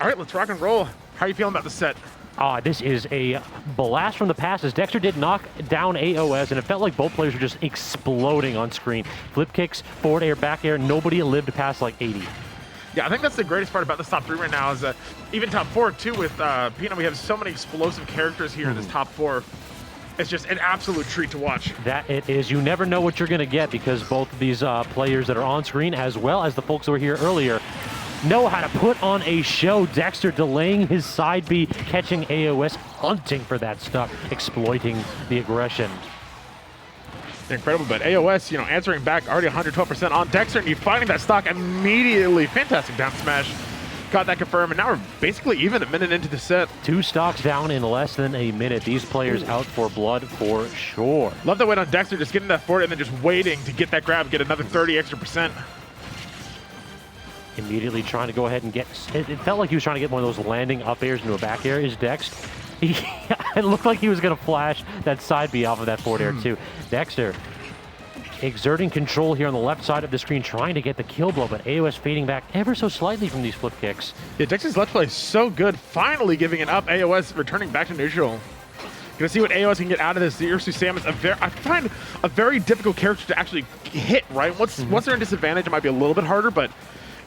All right, let's rock and roll. How are you feeling about the set? This is a blast from the past as Dexter did knock down AoS, and it felt like both players were just exploding on screen. Flip kicks, forward air, back air, nobody lived past like 80. Yeah, I think that's the greatest part about this top 3 right now is that even top 4 too with Pino, we have so many explosive characters here in this top 4. It's just an absolute treat to watch. That it is. You never know what you're going to get because both of these players that are on screen, as well as the folks who were here earlier, know how to put on a show. Dexter delaying his side B, catching AoS, hunting for that stuff, exploiting the aggression. Incredible, but AoS, you know, answering back already 112% on Dexter, and you finding that stock immediately. Fantastic down smash. Got that confirmed, and now we're basically even a minute into the set. 2 stocks down in less than a minute. These players out for blood for sure. Love the wait on Dexter, just getting that forward and then just waiting to get that grab, get another 30 extra percent. Immediately trying to go ahead and get, it felt like he was trying to get one of those landing up airs into a back air. Is Dex? It looked like he was going to flash that side B off of that forward air too. Dexter exerting control here on the left side of the screen, trying to get the kill blow, but AoS fading back ever so slightly from these flip kicks. Yeah, Dexter's left play is so good, finally giving it up. AoS returning back to neutral. Gonna see what AoS can get out of this. The Ursu Samus, I find a very difficult character to actually hit, right? Once they're in disadvantage, it might be a little bit harder, but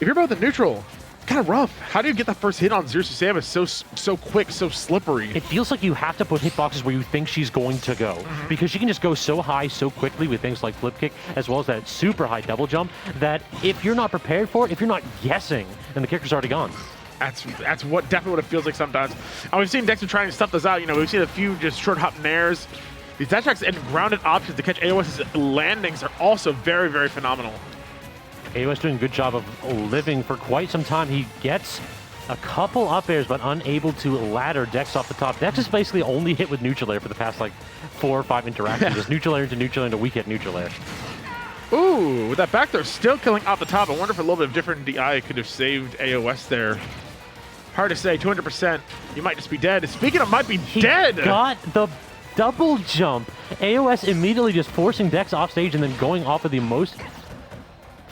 if you're both in neutral, kind of rough. How do you get that first hit on Ursu Samus so quick, so slippery? It feels like you have to put hitboxes where you think she's going to go, because she can just go so high so quickly with things like flip kick, as well as that super high double jump, that if you're not prepared for it, if you're not guessing, then the character's already gone. That's definitely what it feels like sometimes. And we've seen Dexter trying to stuff those out. You know, we've seen a few just short hop nairs. These dash attacks and grounded options to catch AoS's landings are also very, very phenomenal. AoS doing a good job of living for quite some time. He gets a couple up airs, but unable to ladder Dex off the top. Dex is basically only hit with neutral air for the past like 4 or 5 interactions. Just neutral air into neutral air into weak hit neutral air. Ooh, with that back throw still killing off the top. I wonder if a little bit of different DI could have saved AoS there. Hard to say, 200%. You might just be dead. Speaking of might be dead. Got the double jump. AoS immediately just forcing Dex off stage and then going off of the most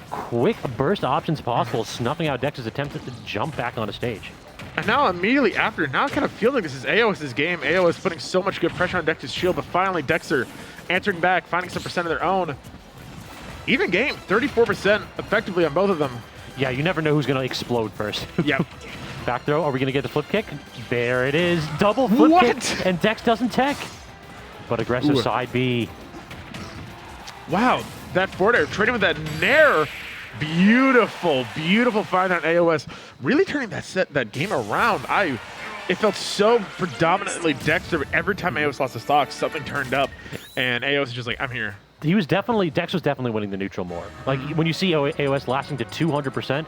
quick burst options possible, snuffing out Dex's attempt to jump back onto stage. And now immediately after, now I kind of feel like this is AoS's game. AoS putting so much good pressure on Dexter's shield, but finally Dexter answering back, finding some percent of their own. Even game, 34% effectively on both of them. Yeah, you never know who's going to explode first. Yep. Back throw, are we going to get the flip kick? There it is, double flip kick, and Dex doesn't tech. But aggressive side B. Wow, that forward air, trading with that nair. Beautiful, beautiful find on AoS. Really turning that game around. It felt so predominantly Dexter, but every time AoS lost the stock, something turned up, and AoS is just like, I'm here. Dex was definitely winning the neutral more. Like, when you see AoS lasting to 200%,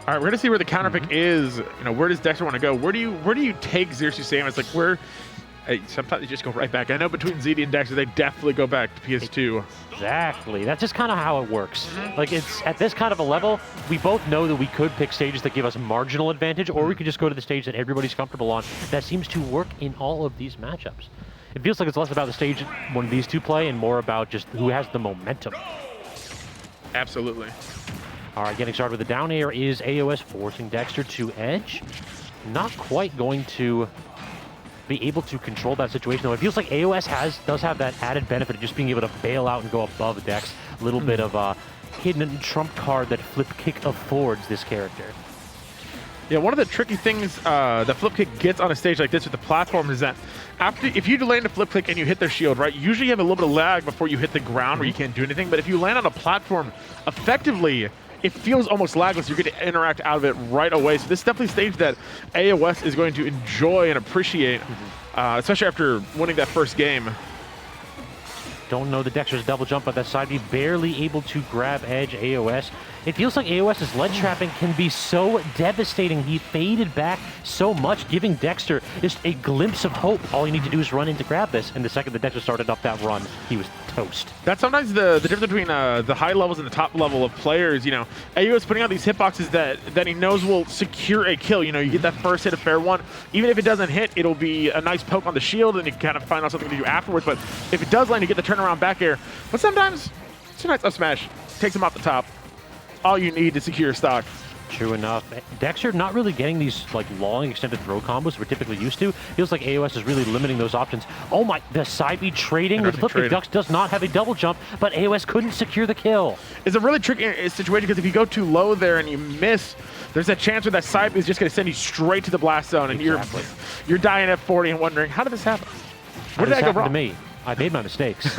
all right, we're gonna see where the counter pick is. You know, where does Dexter want to go? Where do you take Xerxes Samus? Like, sometimes they just go right back. I know between ZD and Dexter, they definitely go back to PS2. Exactly. That's just kind of how it works. Like, it's at this kind of a level, we both know that we could pick stages that give us marginal advantage, or we could just go to the stage that everybody's comfortable on. That seems to work in all of these matchups. It feels like it's less about the stage when these two play and more about just who has the momentum. Absolutely. All right, getting started with the down air is AoS, forcing Dexter to edge. Not quite going to be able to control that situation, though. It feels like AoS does have that added benefit of just being able to bail out and go above Dex. A little bit of a hidden trump card that flip kick affords this character. Yeah, one of the tricky things that flip kick gets on a stage like this with the platform is that if you land a flip kick and you hit their shield, right, usually you have a little bit of lag before you hit the ground where you can't do anything, but if you land on a platform effectively, it feels almost lagless. You get to interact out of it right away. So this is definitely a stage that AoS is going to enjoy and appreciate, especially after winning that first game. Don't know the Dexter's double jump, but that side B barely able to grab edge AoS. It feels like AoS's ledge trapping can be so devastating. He faded back so much, giving Dexter just a glimpse of hope. All you need to do is run in to grab this, and the second the Dexter started up that run, he was toast. That's sometimes the difference between the high levels and the top level of players. You know, AoS putting out these hitboxes that he knows will secure a kill. You know, you get that first hit, a fair one. Even if it doesn't hit, it'll be a nice poke on the shield, and you can kind of find out something to do afterwards. But if it does land, you get the turnaround back air. But sometimes it's a nice up smash. takes him off the top. All you need to secure stock. True enough. Dexter not really getting these like long extended throw combos we're typically used to. Feels like AoS is really limiting those options. Oh my, the side B trading with Flip Kick Ducks does not have a double jump, but AoS couldn't secure the kill. It's a really tricky situation because if you go too low there and you miss, there's a chance where that side B is just going to send you straight to the blast zone, and you're dying at 40 and wondering, how did this happen? Where did I go wrong? To me? I made my mistakes.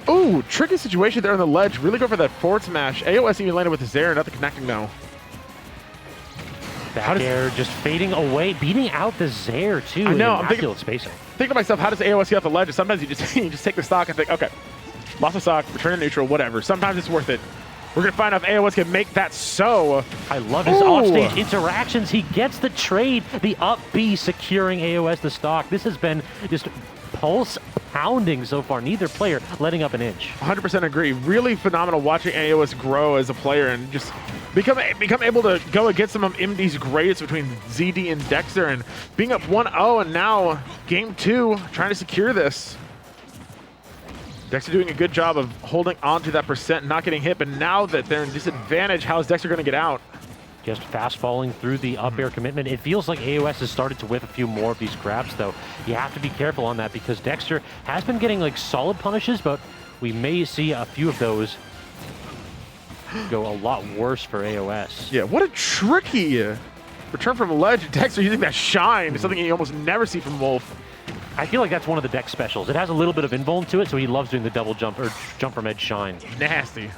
Ooh, tricky situation there on the ledge. Really go for that forward smash. AoS even landed with the Zare, not the connecting though. Back air just fading away, beating out the Zare too. I know. I'm thinking spacing. Thinking to myself, how does AoS get off the ledge? And sometimes you just take the stock and think, okay, lost the stock, return to neutral, whatever. Sometimes it's worth it. We're gonna find out if AoS can make that so. I love his offstage interactions. He gets the trade, the up B securing AoS the stock. This has been just pulse pounding so far. Neither player letting up an inch. 100% agree. Really phenomenal watching AoS grow as a player and just become able to go against some of MD's greatest between ZD and Dexter, and being up 1-0 and now game 2 trying to secure this. Dexter doing a good job of holding on to that percent, not getting hit, but now that they're in disadvantage, how is Dexter going to get out? Just fast falling through the up air commitment. It feels like AoS has started to whiff a few more of these grabs, though. You have to be careful on that because Dexter has been getting like solid punishes, but we may see a few of those go a lot worse for AoS. Yeah, what a tricky return from ledge. Dexter using that shine, something you almost never see from Wolf. I feel like that's one of the Dex specials. It has a little bit of invuln to it, so he loves doing the double jump or jump from edge shine. Nasty.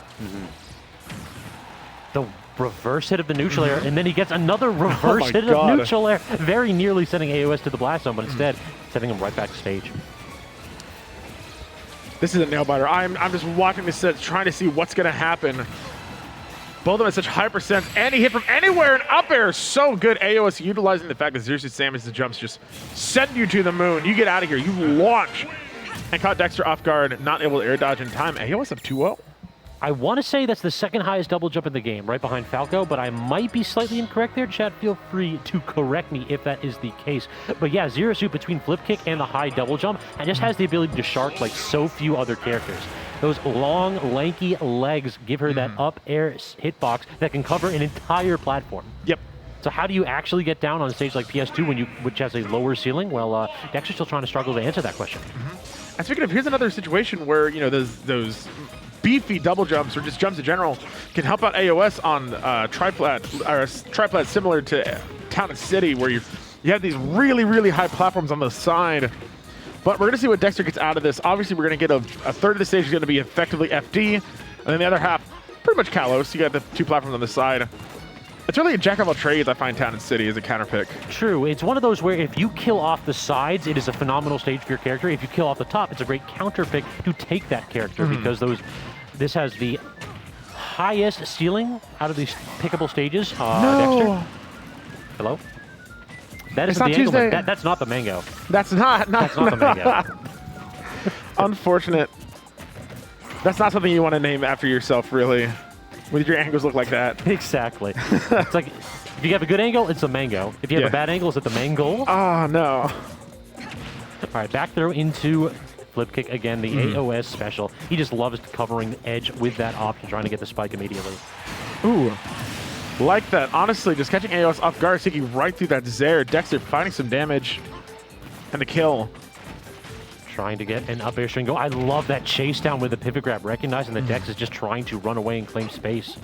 The reverse hit of the neutral air, and then he gets another reverse hit of neutral air, very nearly sending AoS to the blast zone, but instead sending him right back to stage. This is a nail biter. I'm just watching this set, trying to see what's going to happen. Both of them at such high percents, and he hit from anywhere, and up air is so good. AoS utilizing the fact that ZSS Samus's jumps just send you to the moon. You get out of here, you launch, and caught Dexter off guard, not able to air dodge in time. AoS up 2-0. I want to say that's the second highest double jump in the game, right behind Falco, but I might be slightly incorrect there. Chat, feel free to correct me if that is the case. But yeah, ZSS between flip kick and the high double jump, and just has the ability to shark like so few other characters. Those long, lanky legs give her that up air hitbox that can cover an entire platform. Yep. So how do you actually get down on a stage like PS2 which has a lower ceiling? Well, Dexter's still trying to struggle to answer that question. And speaking of, here's another situation where, you know, those beefy double jumps or just jumps in general can help out AoS on triplat similar to Town and City, where you have these really, really high platforms on the side. But we're going to see what Dexter gets out of this. Obviously, we're going to get a third of the stage is going to be effectively FD, and then the other half, pretty much Kalos. You got the two platforms on the side. It's really a jack of all trades, I find Town and City as a counter pick. True. It's one of those where if you kill off the sides, it is a phenomenal stage for your character. If you kill off the top, it's a great counter pick to take that character because this has the highest ceiling out of these pickable stages. Dexter? Hello? That is the Tuesday. That's not the mango. That's not the mango. Unfortunate. That's not something you want to name after yourself, really. With your angles look like that. Exactly. It's like, if you have a good angle, it's a mango. If you have a bad angle, is it the mango? Oh, no. All right, back throw into flip kick again, the AoS special. He just loves covering the edge with that option, trying to get the spike immediately. Ooh. Like that. Honestly, just catching AoS off guard, taking right through that Zare. Dexter finding some damage. And the kill. Trying to get an up air string go. I love that chase down with the pivot grab, recognizing that Dex is just trying to run away and claim space.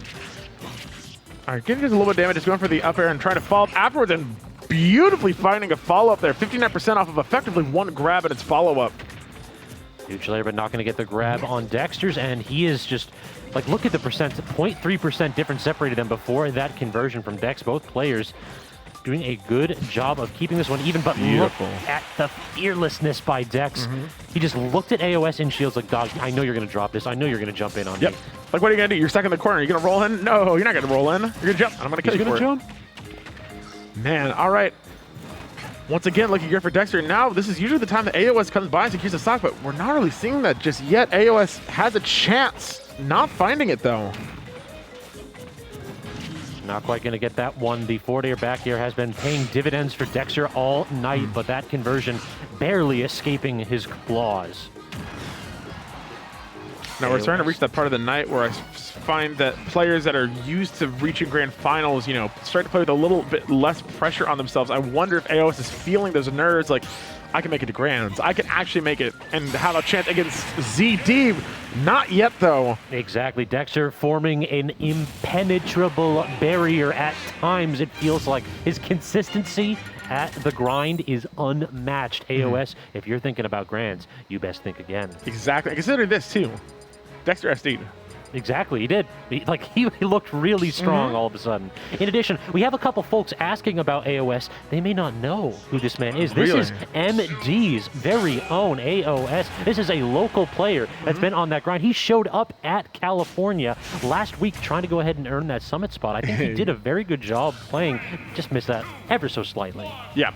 All right, getting just a little bit of damage, just going for the up air and trying to follow up afterwards, and beautifully finding a follow-up there. 59% off of effectively one grab and its follow-up. Neutral air, but not going to get the grab on Dexter's, and he is just, like, look at the percent, 0.3% difference separated them before that conversion from Dex. Both players doing a good job of keeping this one even, but beautiful. Look at the fearlessness by Dex. He just looked at AoS in shields like, dog, I know you're going to drop this. I know you're going to jump in on me. Like, what are you going to do? You're stuck in the corner. You're going to roll in? No, you're not going to roll in. You're going to jump. I'm going to kill you for it. Jump? Man, all right. Once again, looking good for Dexter. Now, this is usually the time that AoS comes by and secures the stock, but we're not really seeing that just yet. AoS has a chance. Not finding it, though. Not quite going to get that one. The forward air back air has been paying dividends for Dexter all night, but that conversion barely escaping his claws. Now we're starting to reach that part of the night where I find that players that are used to reaching grand finals, you know, start to play with a little bit less pressure on themselves. I wonder if AoS is feeling those nerves, like, I can make it to grands. I can actually make it and have a chance against ZD. Not yet, though. Exactly. Dexter forming an impenetrable barrier at times. It feels like his consistency at the grind is unmatched. AoS, if you're thinking about grands, you best think again. Exactly. Consider this, too. Dexter SD'd. Exactly, he did. He looked really strong all of a sudden. In addition, we have a couple folks asking about AoS. They may not know who this man is. This is MD's very own AoS. This is a local player that's been on that grind. He showed up at California last week trying to go ahead and earn that summit spot. I think he did a very good job playing. Just missed that ever so slightly. Yeah.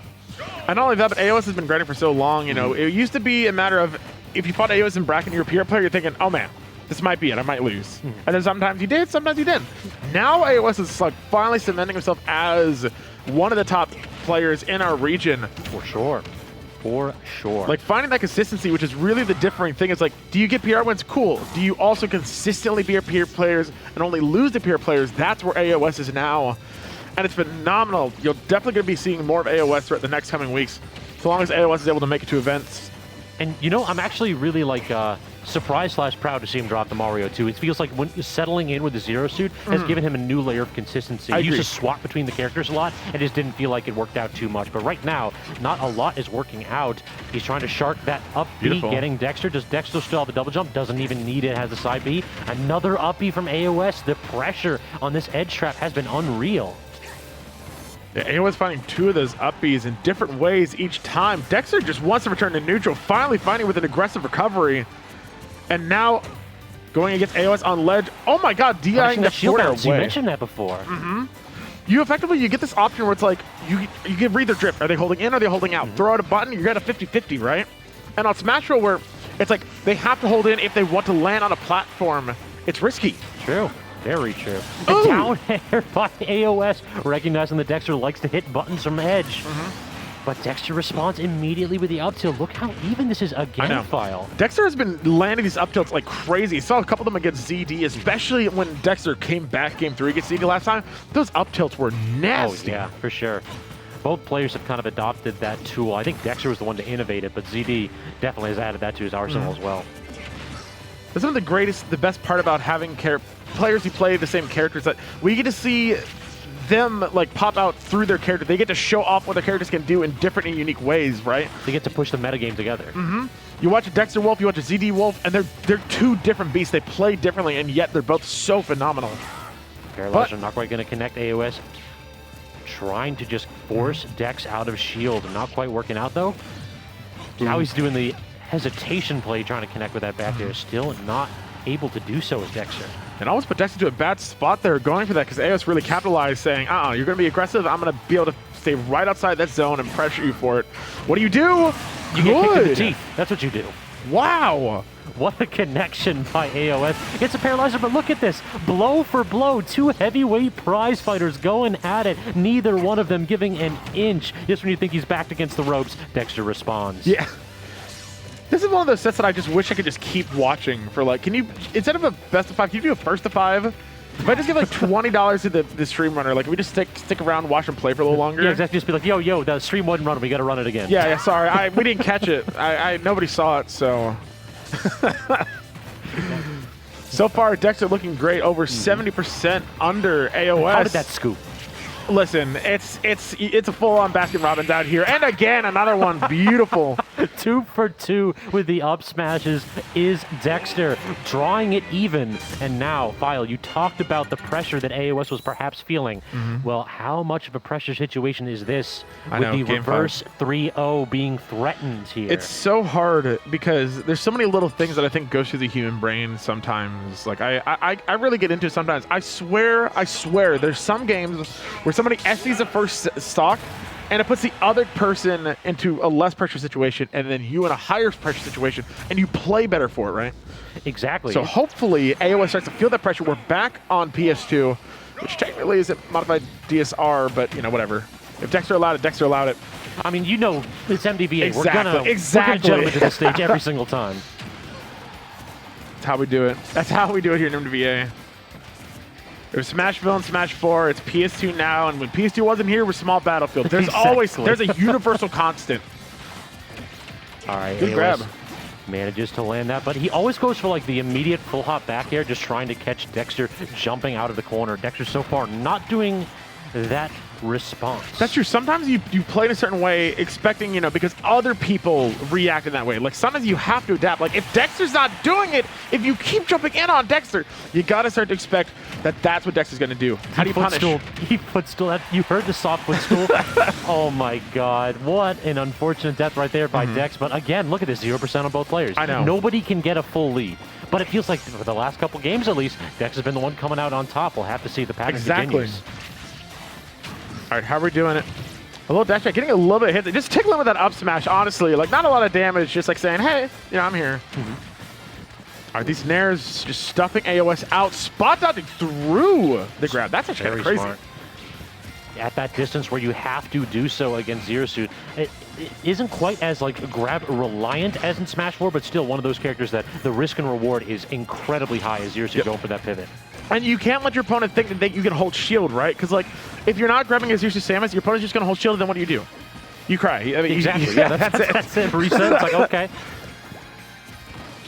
And not only that, but AoS has been grinding for so long. You know, it used to be a matter of if you fought AoS in bracket and you're a peer player, you're thinking, oh man, this might be it. I might lose. And then sometimes you did, sometimes you didn't. Now AoS is like finally cementing himself as one of the top players in our region. For sure. For sure. Like finding that consistency, which is really the differing thing. It's like, do you get PR wins? Cool. Do you also consistently be peer players and only lose to peer players? That's where AoS is now. And it's phenomenal. You're definitely going to be seeing more of AoS throughout the next coming weeks, so long as AoS is able to make it to events. And you know, I'm actually really like surprised/proud to see him drop the Mario 2. It feels like when settling in with the Zero Suit has given him a new layer of consistency. He used to swap between the characters a lot and just didn't feel like it worked out too much. But right now, not a lot is working out. He's trying to shark that up B, getting Dexter. Does Dexter still have a double jump? Doesn't even need it, has the side B. Another up B from AoS. The pressure on this edge trap has been unreal. Yeah, AoS finding two of those up Bs in different ways each time. Dexter just wants to return to neutral, finally finding with an aggressive recovery. And now going against AoS on ledge. Oh my god, DIing the shield away. You mentioned that before. You effectively, you get this option where it's like, you can read their drift. Are they holding in? Are they holding out? Throw out a button, you're at a 50-50, right? And on Smash Roll, where it's like, they have to hold in if they want to land on a platform. It's risky. True. Very true. The down air by AoS, recognizing that Dexter likes to hit buttons from edge. But Dexter responds immediately with the up tilt. Look how even this is again, File. Dexter has been landing these up tilts like crazy. Saw a couple of them against ZD, especially when Dexter came back game 3 against ZD last time. Those up tilts were nasty. Oh, yeah, for sure. Both players have kind of adopted that tool. I think Dexter was the one to innovate it, but ZD definitely has added that to his arsenal as well. That's one of the best part about having players who play the same characters, that we get to see them like pop out through their character. They get to show off what their characters can do in different and unique ways, right? They get to push the metagame together. You watch a Dexter Wolf, you watch a ZD Wolf, and they're two different beasts. They play differently, and yet they're both so phenomenal. Paralyzer not quite going to connect AoS. Trying to just force Dex out of shield. Not quite working out, though. Now he's doing the hesitation play, trying to connect with that back there. Still not able to do so as Dexter. And almost put Dexter to a bad spot there going for that, because AoS really capitalized, saying, you're going to be aggressive. I'm going to be able to stay right outside that zone and pressure you for it. What do? You get kicked in the teeth. That's what you do. Wow. What a connection by AoS. Gets a paralyzer, but look at this. Blow for blow. Two heavyweight prize fighters going at it. Neither one of them giving an inch. Just when you think he's backed against the ropes, Dexter responds. Yeah. This is one of those sets that I just wish I could just keep watching for, like, can you, instead of a best of 5, can you do a first of 5? If I just give like $20 to the stream runner, like, can we just stick around and watch him play for a little longer? Yeah, exactly. Just be like, yo, the stream wasn't running. We got to run it again. Yeah, sorry. We didn't catch it. Nobody saw it, so. So far, Dexter looking great, over 70% under AoS. How did that scoop? Listen, it's a full-on basket Robbins out here, and again another one, beautiful. 2 for 2 with the up smashes is Dexter, drawing it even. And now, File, you talked about the pressure that AoS was perhaps feeling. Well, how much of a pressure situation is this with the reverse 3-0 being threatened here? It's so hard because there's so many little things that I think go through the human brain sometimes. Like I really get into sometimes. I swear, there's some games where somebody SDs the first stock, and it puts the other person into a less pressure situation, and then you in a higher pressure situation, and you play better for it, right? Exactly. So hopefully AoS starts to feel that pressure. We're back on PS2, which technically isn't modified DSR, but, you know, whatever. If Dexter allowed it, Dexter allowed it. I mean, you know, it's MDVA. Exactly. We're gonna jump into the stage every single time. That's how we do it. That's how we do it here in MVA. There's Smashville and Smash 4. It's PS2 now, and when PS2 wasn't here, it was Small Battlefield. There's there's a universal constant. All right, good grab. Manages to land that, but he always goes for like the immediate full hop back air, just trying to catch Dexter jumping out of the corner. Dexter so far not doing that response. That's true. Sometimes you play in a certain way expecting, you know, because other people react in that way. Like sometimes you have to adapt. Like if Dexter's not doing it, if you keep jumping in on Dexter, you got to start to expect that that's what Dexter's going to do. How do you punish? He footstool. You heard the soft footstool? Oh my God. What an unfortunate death right there by Dex. But again, look at this, 0% on both players. I know. Nobody can get a full lead. But it feels like for the last couple games at least, Dex has been the one coming out on top. We'll have to see the pattern continues. All right, how are we doing it? A little dash back, getting a little bit of hit. Just tickling with that up smash, honestly. Like, not a lot of damage, just like saying, hey, you know, I'm here. All right, these Nairs just stuffing AoS out, spot dodging through the grab. That's actually kind of crazy. Smart. At that distance where you have to do so against Zero Suit, it isn't quite as like grab reliant as in Smash 4, but still one of those characters that the risk and reward is incredibly high as Zero Suit going for that pivot. And you can't let your opponent think that you can hold shield, right? Because like, if you're not grabbing a Zero Suit Samus, your opponent's just going to hold shield, and then what do? You cry. I mean, exactly. Yeah, that's it. Reset. It's like, okay.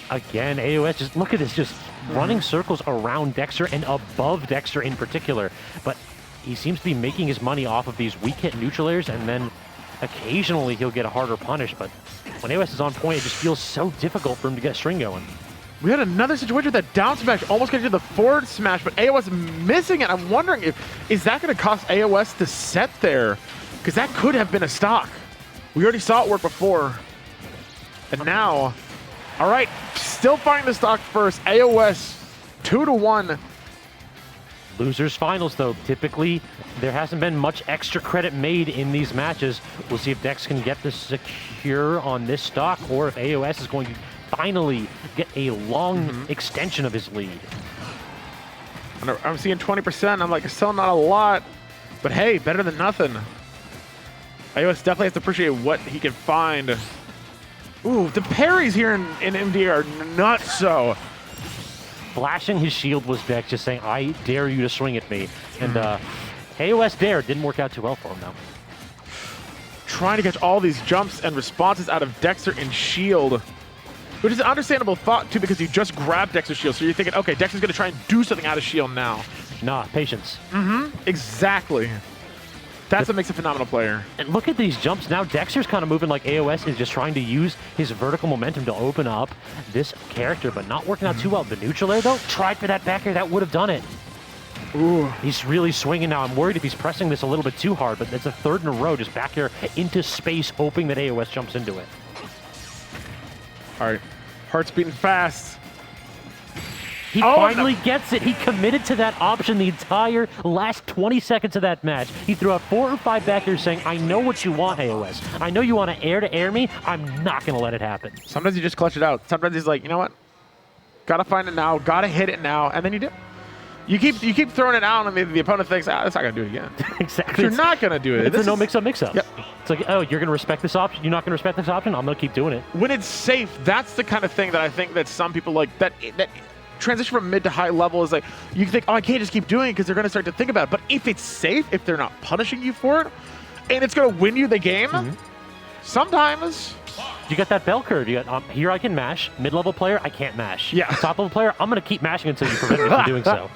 Again, AoS, just look at this, just running circles around Dexter and above Dexter in particular. But he seems to be making his money off of these weak hit neutral airs, and then occasionally he'll get a harder punish. But when AoS is on point, it just feels so difficult for him to get a string going. We had another situation with that down smash, almost getting to the forward smash, but AoS missing it. I'm wondering is that going to cost AoS the set there? Because that could have been a stock. We already saw it work before. And now, all right, still finding the stock first. AoS 2-1. Losers finals, though. Typically, there hasn't been much extra credit made in these matches. We'll see if Dex can get the secure on this stock, or if AoS is going to finally get a long extension of his lead. I'm seeing 20%. I'm like, it's still not a lot, but hey, better than nothing. AoS definitely has to appreciate what he can find. Ooh, the parries here in MD are nuts. So flashing his shield was Dex, just saying, I dare you to swing at me. And AoS dare didn't work out too well for him, though. Trying to catch all these jumps and responses out of Dexter and shield, which is an understandable thought, too, because you just grabbed Dexter's shield. So you're thinking, okay, Dexter's going to try and do something out of shield now. Nah, patience. Exactly. That's what makes a phenomenal player. And look at these jumps now. Dexter's kind of moving like AoS is just trying to use his vertical momentum to open up this character, but not working out too well. The neutral air, though, tried for that back air. That would have done it. Ooh. He's really swinging now. I'm worried if he's pressing this a little bit too hard, but it's a third in a row, just back air into space, hoping that AoS jumps into it. All right, heart's beating fast. He finally gets it. He committed to that option the entire last 20 seconds of that match. He threw out 4 or 5 back airs saying, I know what you want, AoS. I know you want to air me. I'm not going to let it happen. Sometimes you just clutch it out. Sometimes he's like, you know what? Gotta find it now. Gotta hit it now. And then you do. You keep throwing it out, and the opponent thinks, that's not going to do it again. Exactly. You're not going to do it. It's a no mix-up. Yep. It's like, oh, you're going to respect this option? You're not going to respect this option? I'm going to keep doing it. When it's safe, that's the kind of thing that I think that some people like, that transition from mid to high level is like, you think, oh, I can't just keep doing it because they're going to start to think about it. But if it's safe, if they're not punishing you for it, and it's going to win you the game, sometimes... You got that bell curve. You got here I can mash. Mid-level player, I can't mash. Yeah. Top-level player, I'm going to keep mashing until you prevent me from doing so.